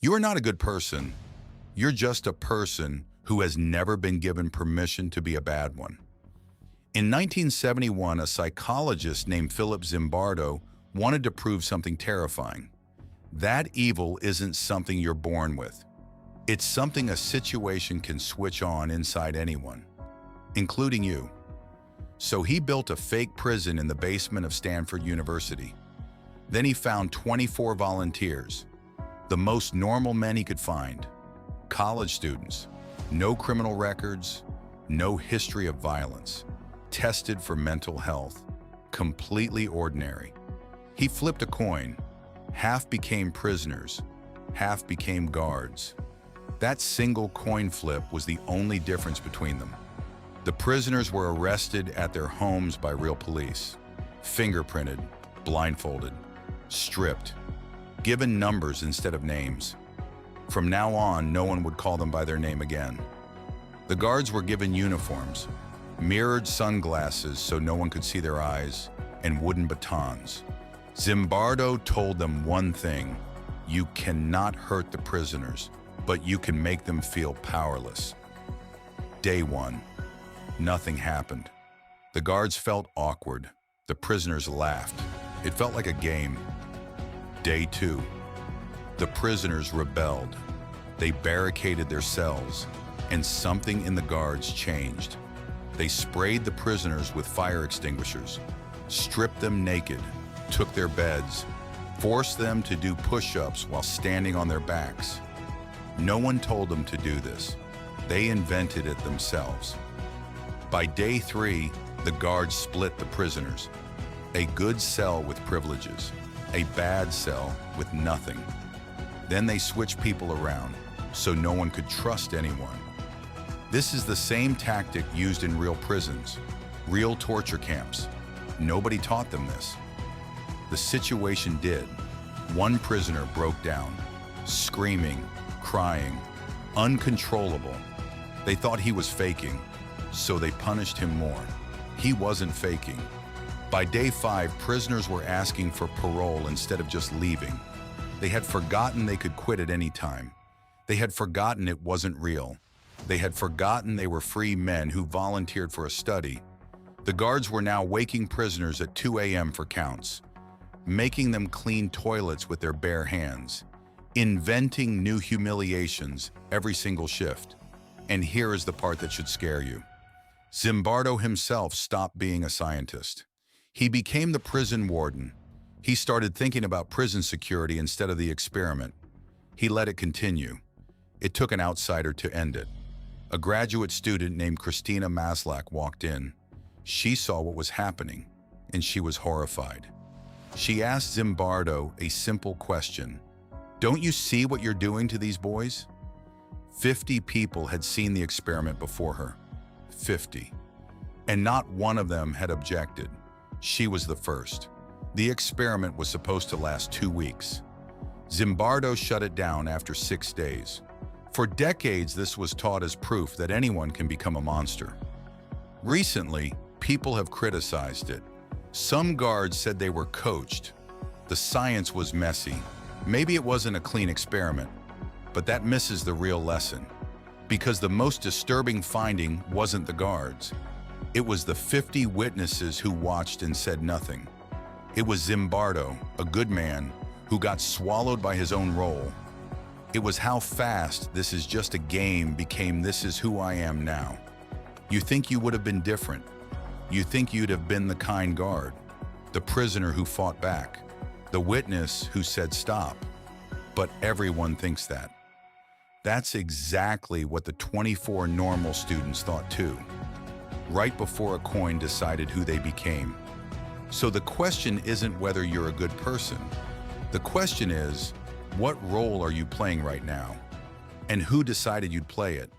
You're not a good person. You're just a person who has never been given permission to be a bad one. In 1971, a psychologist named Philip Zimbardo wanted to prove something terrifying. That evil isn't something you're born with. It's something a situation can switch on inside anyone, including you. So he built a fake prison in the basement of Stanford University. Then he found 24 volunteers, the most normal men he could find. College students, no criminal records, no history of violence, tested for mental health, completely ordinary. He flipped a coin. Half became prisoners, half became guards. That single coin flip was the only difference between them. The prisoners were arrested at their homes by real police, fingerprinted, blindfolded, stripped, given numbers instead of names. From now on, no one would call them by their name again. The guards were given uniforms, mirrored sunglasses so no one could see their eyes, and wooden batons. Zimbardo told them one thing: you cannot hurt the prisoners, but you can make them feel powerless. Day 1. Nothing happened. The guards felt awkward. The prisoners laughed. It felt like a game. Day 2. The prisoners rebelled. They barricaded their cells, and something in the guards changed. They sprayed the prisoners with fire extinguishers, stripped them naked, took their beds, forced them to do push-ups while standing on their backs. No one told them to do this. They invented it themselves. By day 3, the guards split the prisoners. A good cell with privileges, a bad cell with nothing. Then they switched people around so no one could trust anyone. This is the same tactic used in real prisons, real torture camps. Nobody taught them this. The situation did. One prisoner broke down, screaming, crying, uncontrollable. They thought he was faking, so they punished him more. He wasn't faking. By day 5, prisoners were asking for parole instead of just leaving. They had forgotten they could quit at any time. They had forgotten it wasn't real. They had forgotten they were free men who volunteered for a study. The guards were now waking prisoners at 2 a.m. for counts, making them clean toilets with their bare hands, inventing new humiliations every single shift. And here is the part that should scare you. Zimbardo himself stopped being a scientist. He became the prison warden. He started thinking about prison security instead of the experiment. He let it continue. It took an outsider to end it. A graduate student named Christina Maslach walked in. She saw what was happening, and she was horrified. She asked Zimbardo a simple question. "Don't you see what you're doing to these boys?" 50 people had seen the experiment before her. 50. And not one of them had objected. She was the first. The experiment was supposed to last 2 weeks. Zimbardo shut it down after 6 days. For decades, this was taught as proof that anyone can become a monster. Recently, people have criticized it. Some guards said they were coached. The science was messy. Maybe it wasn't a clean experiment, but that misses the real lesson. Because the most disturbing finding wasn't the guards. It was the 50 witnesses who watched and said nothing. It was Zimbardo, a good man, who got swallowed by his own role. It was how fast "this is just a game" became "this is who I am now." You think you would have been different. You think you'd have been the kind guard, the prisoner who fought back, the witness who said stop. But everyone thinks that. That's exactly what the 24 normal students thought too, right before a coin decided who they became. So the question isn't whether you're a good person. The question is, what role are you playing right now? And who decided you'd play it?